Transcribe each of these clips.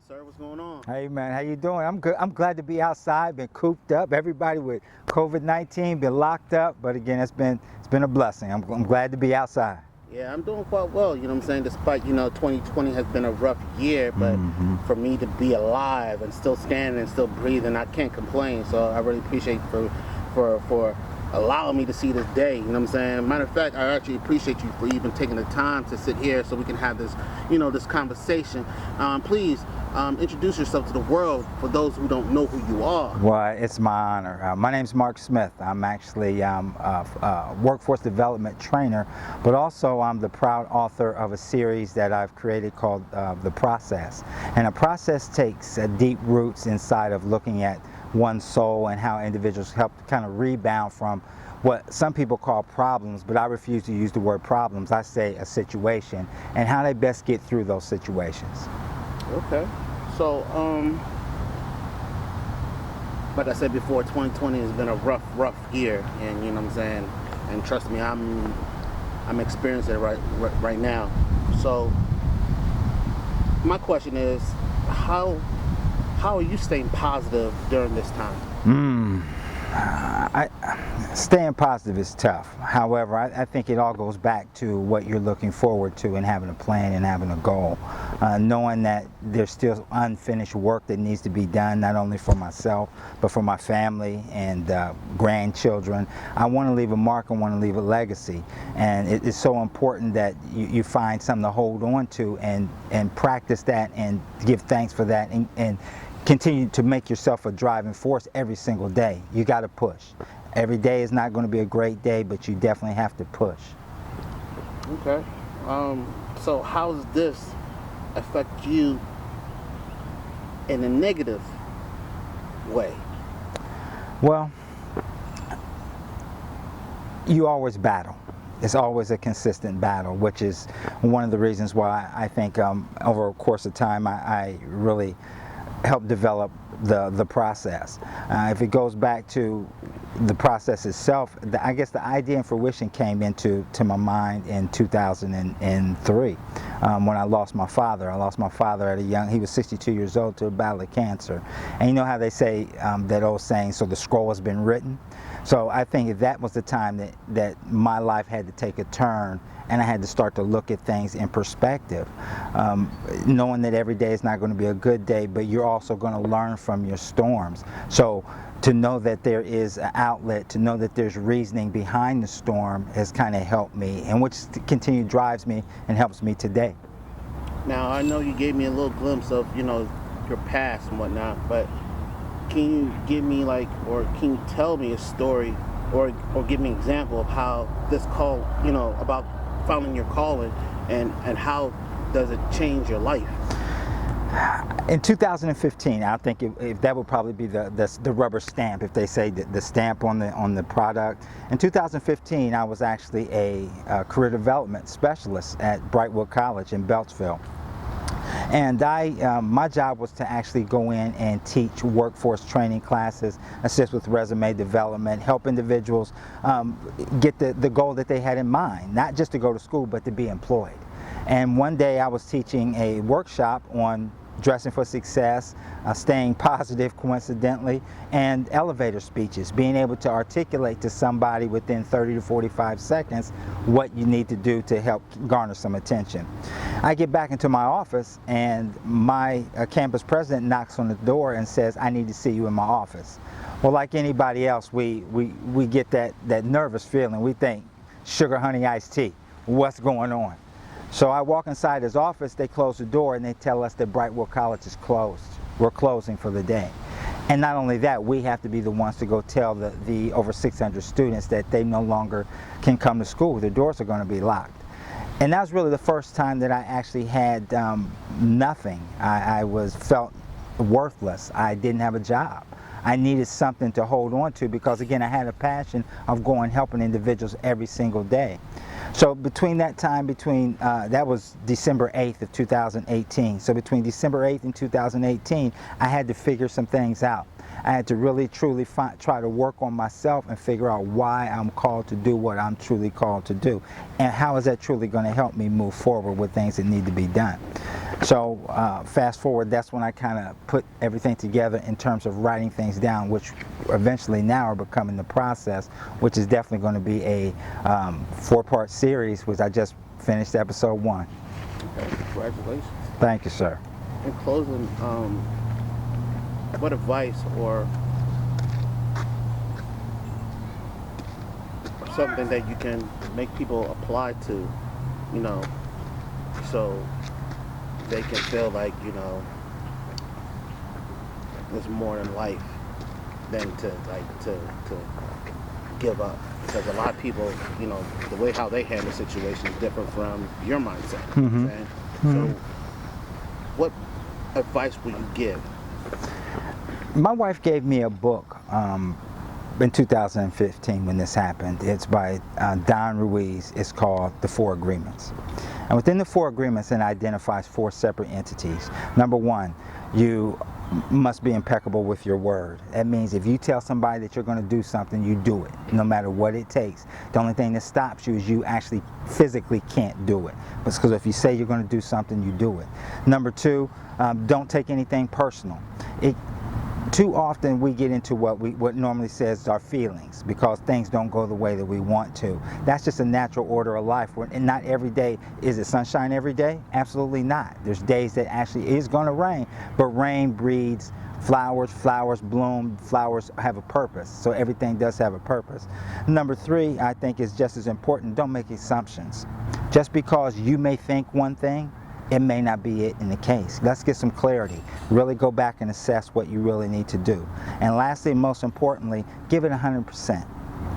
sir? What's going on? Hey man, how you doing? I'm good. I'm glad to be outside. Been cooped up. Everybody with COVID-19 been locked up, but again, it's been a blessing. I'm glad to be outside. Yeah, I'm doing quite well, you know what I'm saying? Despite, 2020 has been a rough year, but for me to be alive and still standing and still breathing, I can't complain. So I really appreciate for allowing me to see this day, you know what I'm saying? Matter of fact, I actually appreciate you for even taking the time to sit here so we can have this, this conversation. Please introduce yourself to the world for those who don't know who you are. Well, it's my honor. My name's Mark Smith. I'm actually a workforce development trainer, but also I'm the proud author of a series that I've created called The Process. And a process takes deep roots inside of looking at one's soul and how individuals help kind of rebound from what some people call problems, but I refuse to use the word problems. I say a situation, and how they best get through those situations. Okay. So, like I said before, 2020 has been a rough year, and you know what I'm saying. And trust me, I'm experiencing it right now. So, my question is, how are you staying positive during this time? Staying positive is tough. However, I think it all goes back to what you're looking forward to and having a plan and having a goal. Knowing that there's still unfinished work that needs to be done, not only for myself, but for my family and grandchildren. I want to leave a mark, I want to leave a legacy. And it's so important that you find something to hold on to and practice that and give thanks for that and continue to make yourself a driving force every single day. You got to push. Every day is not going to be a great day, but you definitely have to push. Okay. So how does this affect you in a negative way? Well, you always battle. It's always a consistent battle, which is one of the reasons why I think over a course of time I really help develop the process. If it goes back to the process itself, I guess the idea and fruition came into my mind in 2003 when I lost my father. I lost my father at he was 62 years old to a battle of cancer. And you know how they say that old saying, so the scroll has been written? So I think that was the time that my life had to take a turn, and I had to start to look at things in perspective, knowing that every day is not going to be a good day, but you're also going to learn from your storms. So to know that there is an outlet, to know that there's reasoning behind the storm has kind of helped me, and which continue drives me and helps me today. Now, I know you gave me a little glimpse of, your past and whatnot, but can you give me or can you tell me a story or give me an example of how this call, about following your calling and how does it change your life? In 2015, I think if that would probably be the rubber stamp, if they say the stamp on the product. In 2015, I was actually a career development specialist at Brightwood College in Beltsville. And my job was to actually go in and teach workforce training classes, assist with resume development, help individuals get the goal that they had in mind, not just to go to school, but to be employed. And one day I was teaching a workshop on dressing for success, staying positive coincidentally, and elevator speeches, being able to articulate to somebody within 30 to 45 seconds what you need to do to help garner some attention. I get back into my office and my campus president knocks on the door and says, I need to see you in my office. Well, like anybody else, we get that nervous feeling. We think, sugar, honey, iced tea, what's going on? So I walk inside his office, they close the door, and they tell us that Brightwood College is closed. We're closing for the day. And not only that, we have to be the ones to go tell the over 600 students that they no longer can come to school. The doors are going to be locked. And that was really the first time that I actually had nothing. I felt worthless. I didn't have a job. I needed something to hold on to because, again, I had a passion of going helping individuals every single day. So between that time, that was December 8th of 2018. So between December 8th and 2018, I had to figure some things out. I had to really, truly try to work on myself and figure out why I'm called to do what I'm truly called to do. And how is that truly going to help me move forward with things that need to be done. So fast forward, that's when I kind of put everything together in terms of writing things down, which eventually now are becoming the process, which is definitely going to be a 4-part series, which I just finished episode 1. Okay, congratulations. Thank you, sir. In closing, what advice or something that you can make people apply to, you know, so they can feel like, you know, there's more in life than to give up, because a lot of people, you know, the way how they handle situations is different from your mindset. You know what I'm saying? So what advice would you give? My wife gave me a book in 2015 when this happened. It's by Don Ruiz. It's called The 4 Agreements. And within the 4 agreements, it identifies 4 separate entities. Number 1, you must be impeccable with your word. That means if you tell somebody that you're going to do something, you do it, no matter what it takes. The only thing that stops you is you actually physically can't do it. Because if you say you're going to do something, you do it. Number 2, don't take anything personal. Too often we get into what normally says our feelings, because things don't go the way that we want to. That's just a natural order of life. And not every day, is it sunshine every day? Absolutely not. There's days that actually is going to rain, but rain breeds flowers, flowers bloom, flowers have a purpose. So everything does have a purpose. Number 3, I think, is just as important. Don't make assumptions. Just because you may think one thing, it may not be it in the case. Let's get some clarity. Really go back and assess what you really need to do. And lastly, most importantly, give it 100%.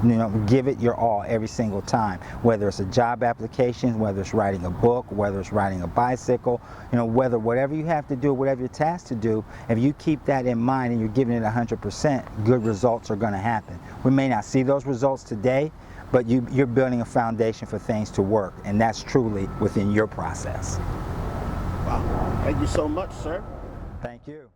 You know, give it your all every single time. Whether it's a job application, whether it's writing a book, whether it's riding a bicycle, you know, whatever you have to do, whatever you're tasked to do, if you keep that in mind and you're giving it 100%, good results are going to happen. We may not see those results today, but you're building a foundation for things to work, and that's truly within your process. Wow. Thank you so much, sir. Thank you.